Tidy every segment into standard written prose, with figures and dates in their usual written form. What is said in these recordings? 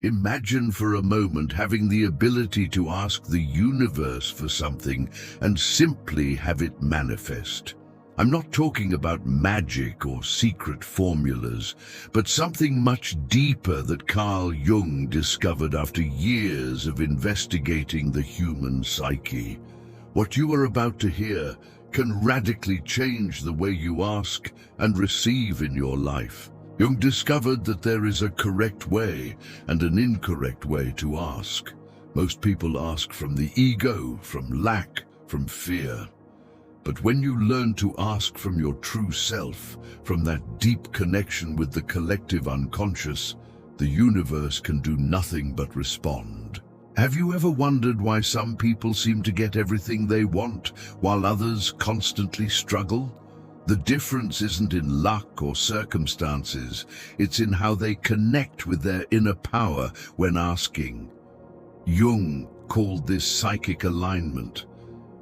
Imagine for a moment having the ability to ask the universe for something and simply have it manifest. I'm not talking about magic or secret formulas, but something much deeper that Carl Jung discovered after years of investigating the human psyche. What you are about to hear can radically change the way you ask and receive in your life. Jung discovered that there is a correct way and an incorrect way to ask. Most people ask from the ego, from lack, from fear. But when you learn to ask from your true self, from that deep connection with the collective unconscious, the universe can do nothing but respond. Have you ever wondered why some people seem to get everything they want, while others constantly struggle? The difference isn't in luck or circumstances, it's in how they connect with their inner power when asking. Jung called this psychic alignment,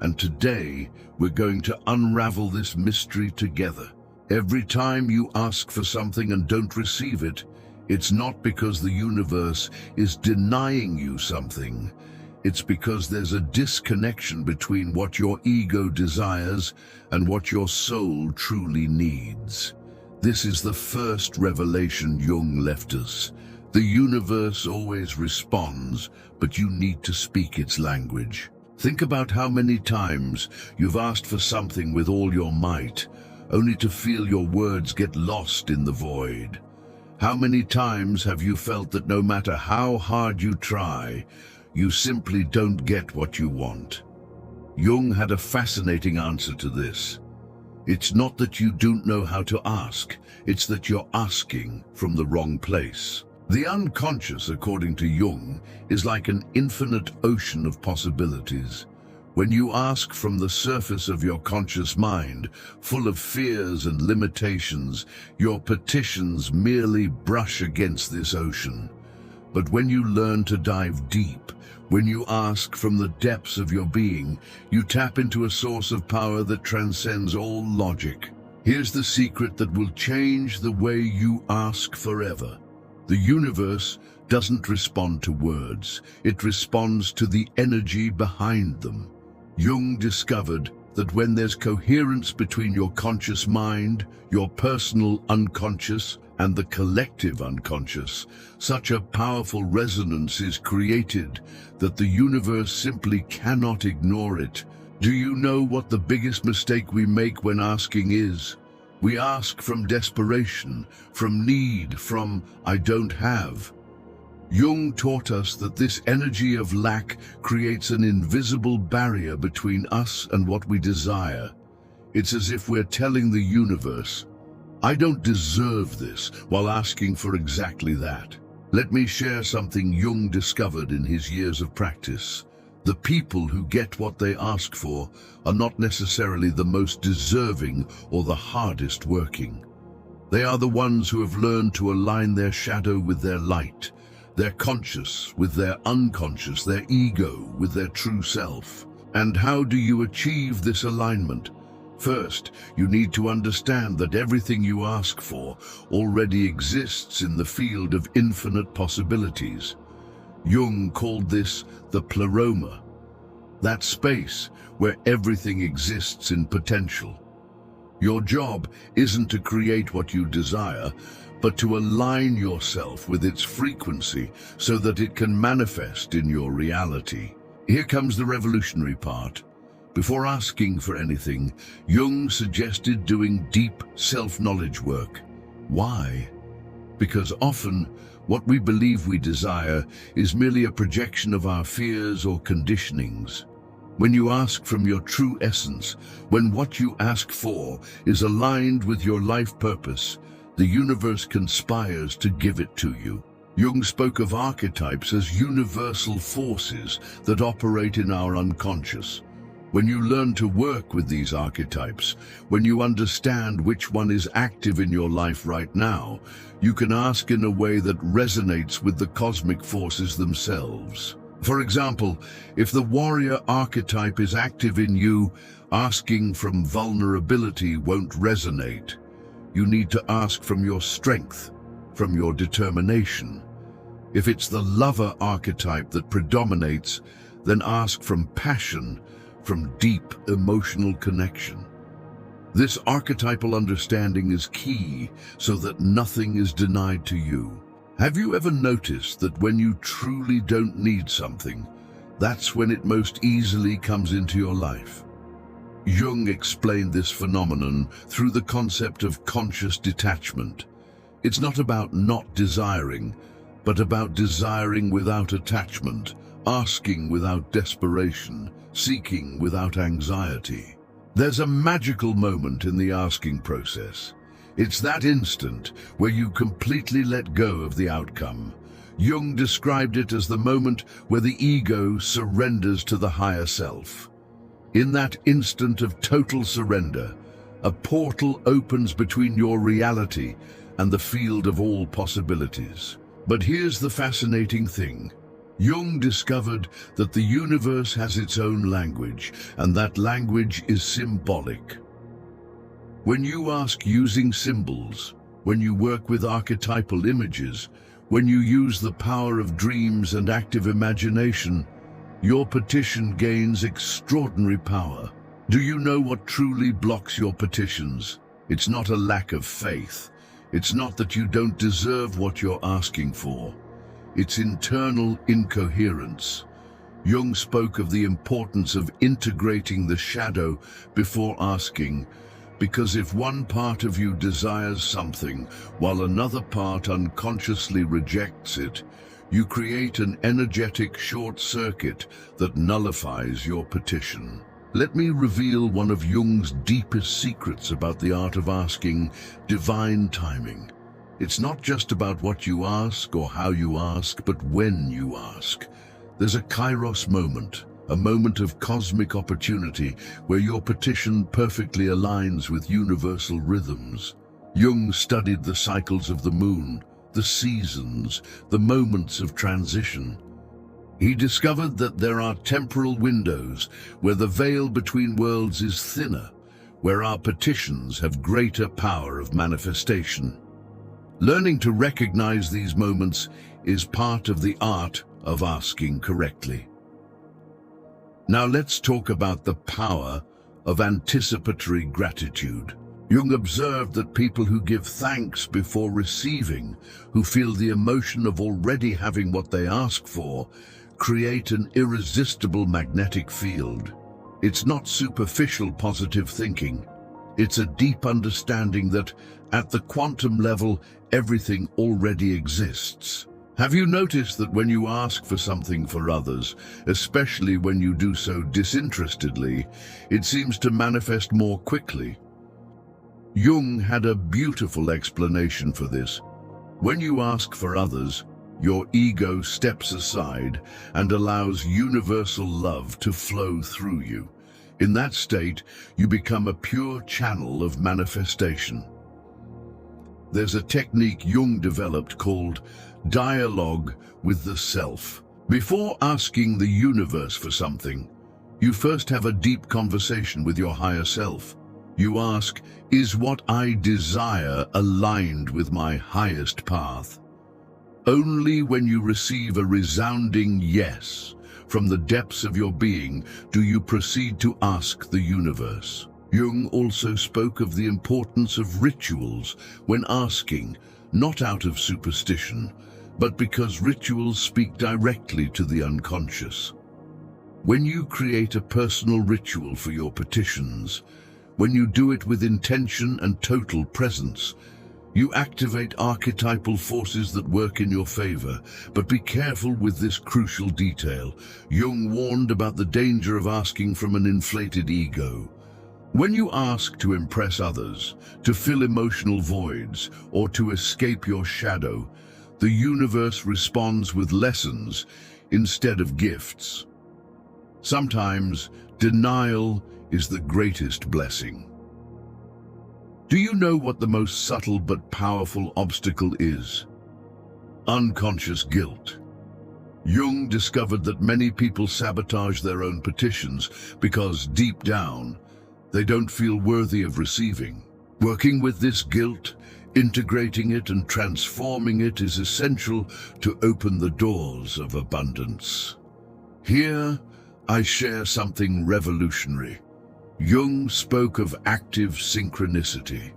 and today we're going to unravel this mystery together. Every time you ask for something and don't receive it, it's not because the universe is denying you something. It's because there's a disconnection between what your ego desires and what your soul truly needs. This is the first revelation Jung left us. The universe always responds, but you need to speak its language. Think about how many times you've asked for something with all your might, only to feel your words get lost in the void. How many times have you felt that no matter how hard you try, you simply don't get what you want? Jung had a fascinating answer to this. It's not that you don't know how to ask, it's that you're asking from the wrong place. The unconscious, according to Jung, is like an infinite ocean of possibilities. When you ask from the surface of your conscious mind, full of fears and limitations, your petitions merely brush against this ocean. But when you learn to dive deep, when you ask from the depths of your being, you tap into a source of power that transcends all logic. Here's the secret that will change the way you ask forever. The universe doesn't respond to words, it responds to the energy behind them. Jung discovered that when there's coherence between your conscious mind, your personal unconscious, and the collective unconscious, such a powerful resonance is created that the universe simply cannot ignore it. Do you know what the biggest mistake we make when asking is? We ask from desperation, from need, from "I don't have." Jung taught us that this energy of lack creates an invisible barrier between us and what we desire. It's as if we're telling the universe, "I don't deserve this," while asking for exactly that. Let me share something Jung discovered in his years of practice. The people who get what they ask for are not necessarily the most deserving or the hardest working. They are the ones who have learned to align their shadow with their light, their conscious with their unconscious, their ego with their true self. And how do you achieve this alignment? First, you need to understand that everything you ask for already exists in the field of infinite possibilities. Jung called this the pleroma, that space where everything exists in potential. Your job isn't to create what you desire, but to align yourself with its frequency so that it can manifest in your reality. Here comes the revolutionary part. Before asking for anything, Jung suggested doing deep self-knowledge work. Why? Because often, what we believe we desire is merely a projection of our fears or conditionings. When you ask from your true essence, when what you ask for is aligned with your life purpose, the universe conspires to give it to you. Jung spoke of archetypes as universal forces that operate in our unconscious. When you learn to work with these archetypes, when you understand which one is active in your life right now, you can ask in a way that resonates with the cosmic forces themselves. For example, if the warrior archetype is active in you, asking from vulnerability won't resonate. You need to ask from your strength, from your determination. If it's the lover archetype that predominates, then ask from passion, from deep emotional connection. This archetypal understanding is key so that nothing is denied to you. Have you ever noticed that when you truly don't need something, that's when it most easily comes into your life? Jung explained this phenomenon through the concept of conscious detachment. It's not about not desiring, but about desiring without attachment, asking without desperation, seeking without anxiety. There's a magical moment in the asking process. It's that instant where you completely let go of the outcome. Jung described it as the moment where the ego surrenders to the higher self. In that instant of total surrender, a portal opens between your reality and the field of all possibilities. But here's the fascinating thing. Jung discovered that the universe has its own language, and that language is symbolic. When you ask using symbols, when you work with archetypal images, when you use the power of dreams and active imagination, your petition gains extraordinary power. Do you know what truly blocks your petitions? It's not a lack of faith. It's not that you don't deserve what you're asking for. It's internal incoherence. Jung spoke of the importance of integrating the shadow before asking, because if one part of you desires something while another part unconsciously rejects it, you create an energetic short circuit that nullifies your petition. Let me reveal one of Jung's deepest secrets about the art of asking: divine timing. It's not just about what you ask or how you ask, but when you ask. There's a kairos moment, a moment of cosmic opportunity where your petition perfectly aligns with universal rhythms. Jung studied the cycles of the moon, the seasons, the moments of transition. He discovered that there are temporal windows where the veil between worlds is thinner, where our petitions have greater power of manifestation. Learning to recognize these moments is part of the art of asking correctly. Now let's talk about the power of anticipatory gratitude. Jung observed that people who give thanks before receiving, who feel the emotion of already having what they ask for, create an irresistible magnetic field. It's not superficial positive thinking. It's a deep understanding that, at the quantum level, everything already exists. Have you noticed that when you ask for something for others, especially when you do so disinterestedly, it seems to manifest more quickly? Jung had a beautiful explanation for this. When you ask for others, your ego steps aside and allows universal love to flow through you. In that state, you become a pure channel of manifestation. There's a technique Jung developed called dialogue with the self. Before asking the universe for something, you first have a deep conversation with your higher self. You ask, is what I desire aligned with my highest path? Only when you receive a resounding yes from the depths of your being do you proceed to ask the universe. Jung also spoke of the importance of rituals when asking, not out of superstition, but because rituals speak directly to the unconscious. When you create a personal ritual for your petitions, when you do it with intention and total presence, you activate archetypal forces that work in your favor. But be careful with this crucial detail. Jung warned about the danger of asking from an inflated ego. When you ask to impress others, to fill emotional voids, or to escape your shadow, the universe responds with lessons instead of gifts. Sometimes denial is the greatest blessing. Do you know what the most subtle but powerful obstacle is? Unconscious guilt. Jung discovered that many people sabotage their own petitions because, deep down, they don't feel worthy of receiving. Working with this guilt Integrating it and transforming it is essential to open the doors of abundance. Here, I share something revolutionary. Jung spoke of active synchronicity.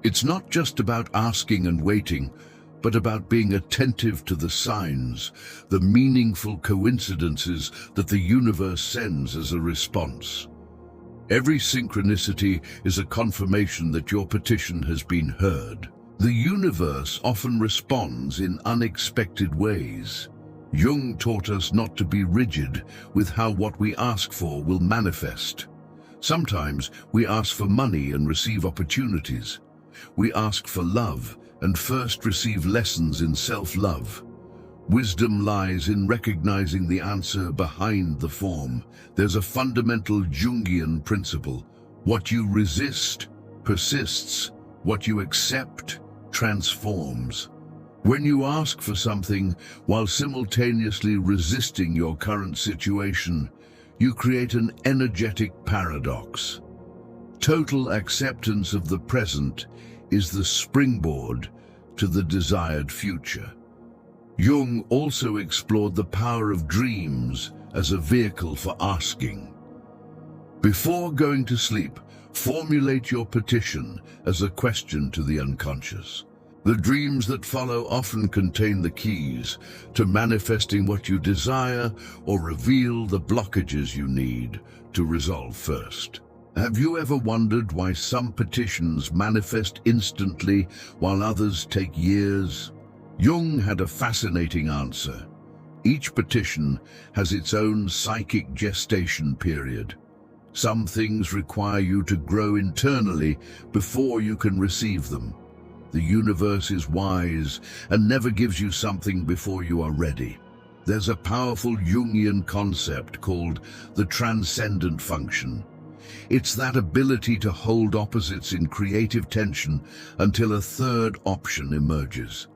It's not just about asking and waiting, but about being attentive to the signs, the meaningful coincidences that the universe sends as a response. Every synchronicity is a confirmation that your petition has been heard. The universe often responds in unexpected ways. Jung taught us not to be rigid with how what we ask for will manifest. Sometimes we ask for money and receive opportunities. We ask for love and first receive lessons in self-love. Wisdom lies in recognizing the answer behind the form. There's a fundamental Jungian principle. What you resist persists. What you accept transforms. When you ask for something while simultaneously resisting your current situation, you create an energetic paradox. Total acceptance of the present is the springboard to the desired future. Jung also explored the power of dreams as a vehicle for asking. Before going to sleep, formulate your petition as a question to the unconscious. The dreams that follow often contain the keys to manifesting what you desire or reveal the blockages you need to resolve first. Have you ever wondered why some petitions manifest instantly while others take years? Jung had a fascinating answer. Each petition has its own psychic gestation period. Some things require you to grow internally before you can receive them. The universe is wise and never gives you something before you are ready. There's a powerful Jungian concept called the transcendent function. It's that ability to hold opposites in creative tension until a third option emerges.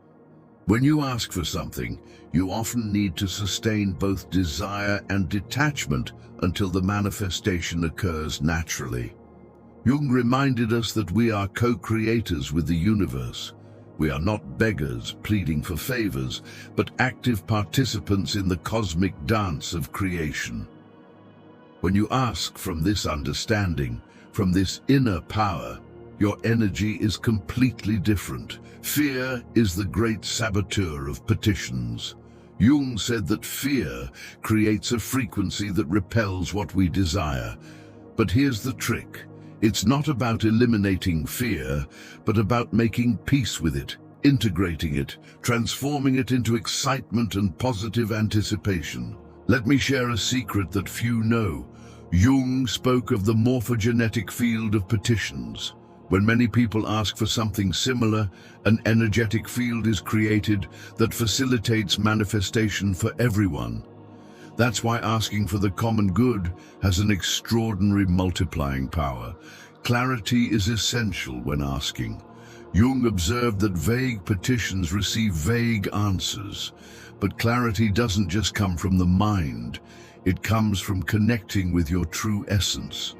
When you ask for something, you often need to sustain both desire and detachment until the manifestation occurs naturally. Jung reminded us that we are co-creators with the universe. We are not beggars pleading for favors, but active participants in the cosmic dance of creation. When you ask from this understanding, from this inner power, your energy is completely different. Fear is the great saboteur of petitions. Jung said that fear creates a frequency that repels what we desire. But here's the trick. It's not about eliminating fear, but about making peace with it, integrating it, transforming it into excitement and positive anticipation. Let me share a secret that few know. Jung spoke of the morphogenetic field of petitions. When many people ask for something similar, an energetic field is created that facilitates manifestation for everyone. That's why asking for the common good has an extraordinary multiplying power. Clarity is essential when asking. Jung observed that vague petitions receive vague answers, but clarity doesn't just come from the mind. It comes from connecting with your true essence.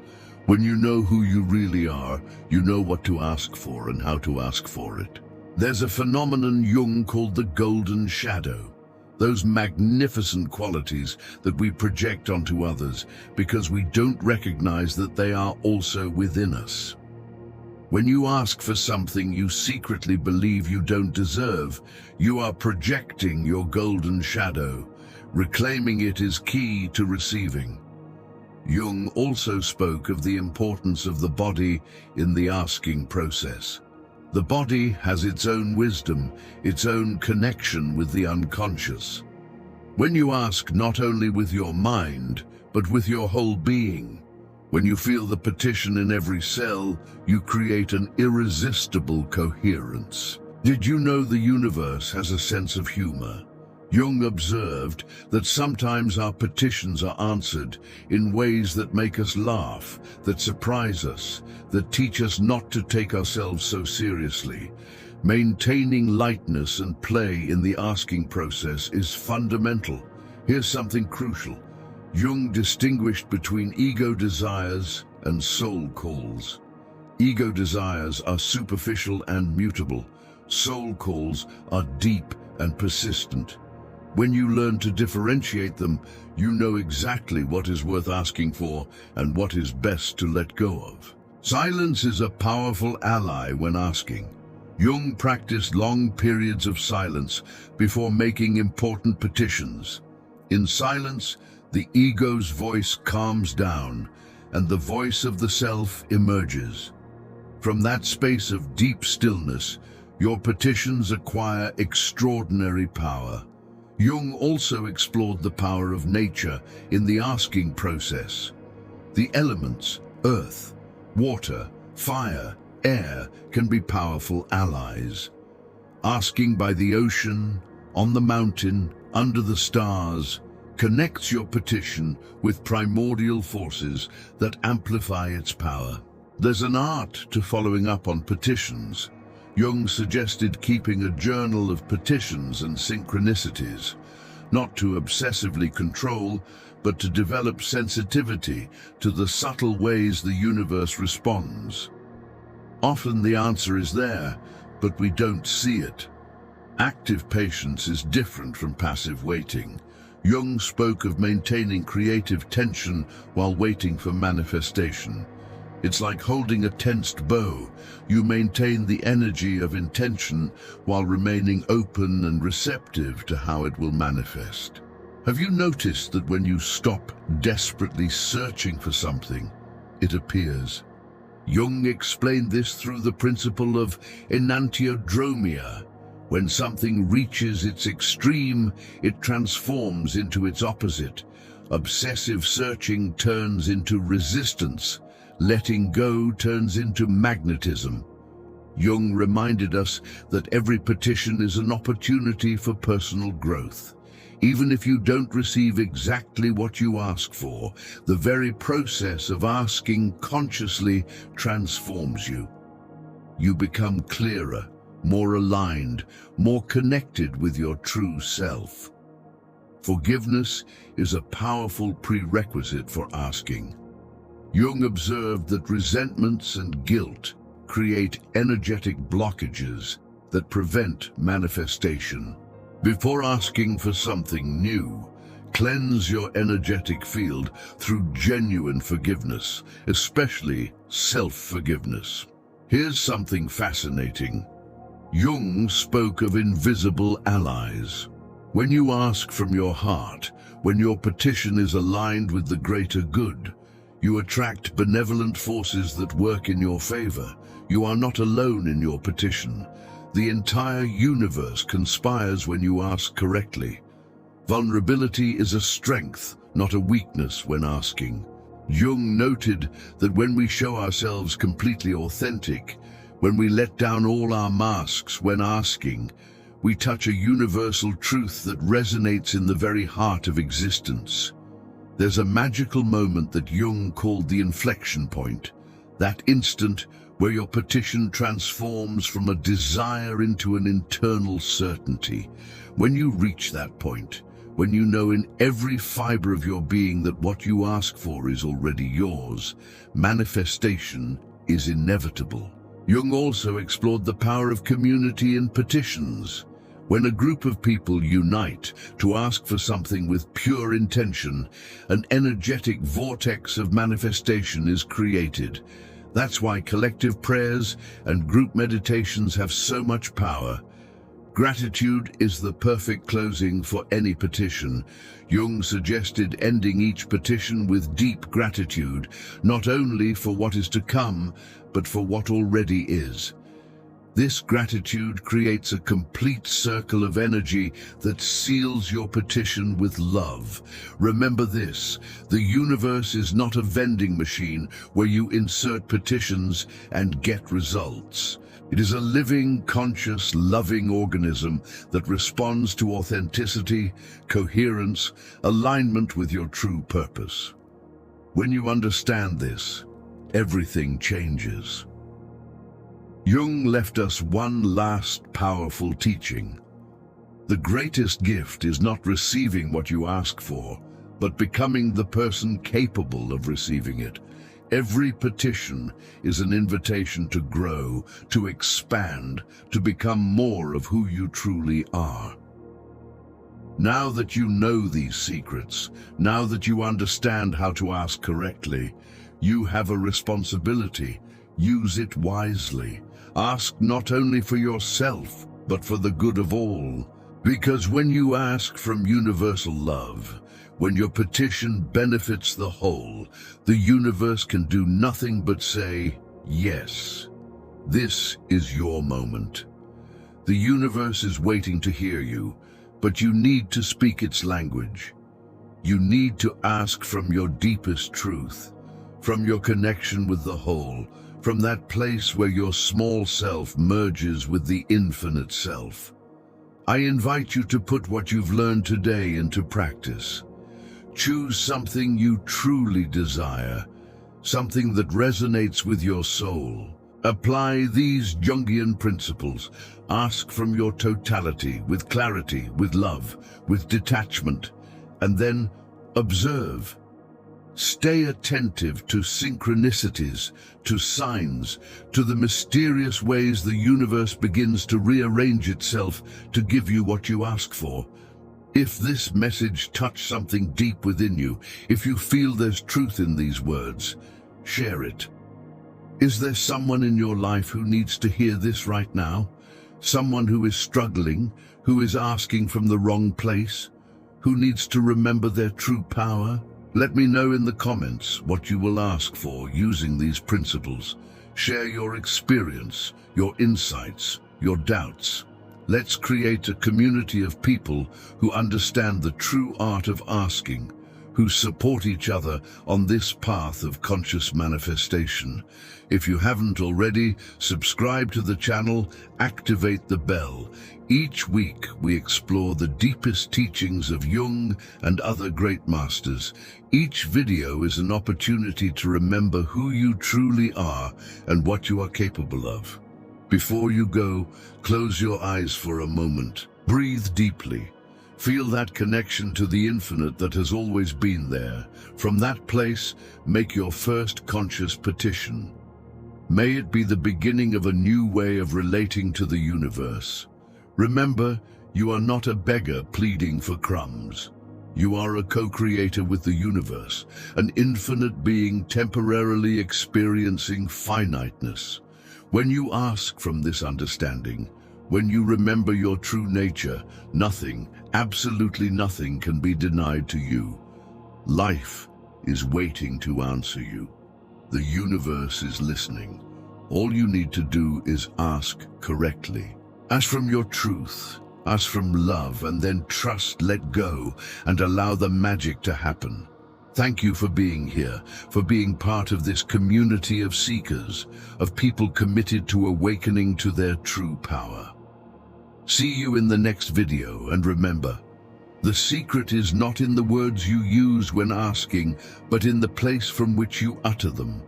When you know who you really are, you know what to ask for and how to ask for it. There's a phenomenon Jung called the golden shadow. Those magnificent qualities that we project onto others because we don't recognize that they are also within us. When you ask for something you secretly believe you don't deserve, you are projecting your golden shadow. Reclaiming it is key to receiving. Jung also spoke of the importance of the body in the asking process. The body has its own wisdom, its own connection with the unconscious. When you ask not only with your mind, but with your whole being, when you feel the petition in every cell, you create an irresistible coherence. Did you know the universe has a sense of humor? Jung observed that sometimes our petitions are answered in ways that make us laugh, that surprise us, that teach us not to take ourselves so seriously. Maintaining lightness and play in the asking process is fundamental. Here's something crucial. Jung distinguished between ego desires and soul calls. Ego desires are superficial and mutable. Soul calls are deep and persistent. When you learn to differentiate them, you know exactly what is worth asking for and what is best to let go of. Silence is a powerful ally when asking. Jung practiced long periods of silence before making important petitions. In silence, the ego's voice calms down and the voice of the self emerges. From that space of deep stillness, your petitions acquire extraordinary power. Jung also explored the power of nature in the asking process. The elements, earth, water, fire, air, can be powerful allies. Asking by the ocean, on the mountain, under the stars, connects your petition with primordial forces that amplify its power. There's an art to following up on petitions. Jung suggested keeping a journal of petitions and synchronicities, not to obsessively control, but to develop sensitivity to the subtle ways the universe responds. Often the answer is there, but we don't see it. Active patience is different from passive waiting. Jung spoke of maintaining creative tension while waiting for manifestation. It's like holding a tensed bow. You maintain the energy of intention while remaining open and receptive to how it will manifest. Have you noticed that when you stop desperately searching for something, it appears? Jung explained this through the principle of enantiodromia. When something reaches its extreme, it transforms into its opposite. Obsessive searching turns into resistance. Letting go turns into magnetism. Jung reminded us that every petition is an opportunity for personal growth. Even if you don't receive exactly what you ask for, the very process of asking consciously transforms you. You become clearer, more aligned, more connected with your true self. Forgiveness is a powerful prerequisite for asking. Jung observed that resentments and guilt create energetic blockages that prevent manifestation. Before asking for something new, cleanse your energetic field through genuine forgiveness, especially self-forgiveness. Here's something fascinating. Jung spoke of invisible allies. When you ask from your heart, when your petition is aligned with the greater good, you attract benevolent forces that work in your favor. You are not alone in your petition. The entire universe conspires when you ask correctly. Vulnerability is a strength, not a weakness when asking. Jung noted that when we show ourselves completely authentic, when we let down all our masks when asking, we touch a universal truth that resonates in the very heart of existence. There's a magical moment that Jung called the inflection point, that instant where your petition transforms from a desire into an internal certainty. When you reach that point, when you know in every fiber of your being that what you ask for is already yours, manifestation is inevitable. Jung also explored the power of community in petitions. When a group of people unite to ask for something with pure intention, an energetic vortex of manifestation is created. That's why collective prayers and group meditations have so much power. Gratitude is the perfect closing for any petition. Jung suggested ending each petition with deep gratitude, not only for what is to come, but for what already is. This gratitude creates a complete circle of energy that seals your petition with love. Remember this, the universe is not a vending machine where you insert petitions and get results. It is a living, conscious, loving organism that responds to authenticity, coherence, alignment with your true purpose. When you understand this, everything changes. Jung left us one last powerful teaching. The greatest gift is not receiving what you ask for, but becoming the person capable of receiving it. Every petition is an invitation to grow, to expand, to become more of who you truly are. Now that you know these secrets, now that you understand how to ask correctly, you have a responsibility. Use it wisely. Ask not only for yourself, but for the good of all. Because when you ask from universal love, when your petition benefits the whole, the universe can do nothing but say, yes. This is your moment. The universe is waiting to hear you, but you need to speak its language. You need to ask from your deepest truth, from your connection with the whole, from that place where your small self merges with the infinite self. I invite you to put what you've learned today into practice. Choose something you truly desire, something that resonates with your soul. Apply these Jungian principles. Ask from your totality, with clarity, with love, with detachment, and then observe. Stay attentive to synchronicities, to signs, to the mysterious ways the universe begins to rearrange itself to give you what you ask for. If this message touched something deep within you, if you feel there's truth in these words, share it. Is there someone in your life who needs to hear this right now? Someone who is struggling, who is asking from the wrong place, who needs to remember their true power? Let me know in the comments what you will ask for using these principles. Share your experience, your insights, your doubts. Let's create a community of people who understand the true art of asking, who support each other on this path of conscious manifestation. If you haven't already, subscribe to the channel, activate the bell. Each week we explore the deepest teachings of Jung and other great masters. Each video is an opportunity to remember who you truly are and what you are capable of. Before you go, close your eyes for a moment. Breathe deeply. Feel that connection to the infinite that has always been there. From that place, make your first conscious petition. May it be the beginning of a new way of relating to the universe. Remember, you are not a beggar pleading for crumbs. You are a co-creator with the universe, an infinite being temporarily experiencing finiteness. When you ask from this understanding, when you remember your true nature, nothing, absolutely nothing can be denied to you. Life is waiting to answer you. The universe is listening. All you need to do is ask correctly. Ask from your truth, ask from love, and then trust, let go, and allow the magic to happen. Thank you for being here, for being part of this community of seekers, of people committed to awakening to their true power. See you in the next video, and remember, the secret is not in the words you use when asking, but in the place from which you utter them.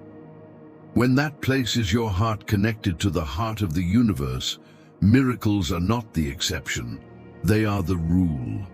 When that place is your heart connected to the heart of the universe, miracles are not the exception, they are the rule.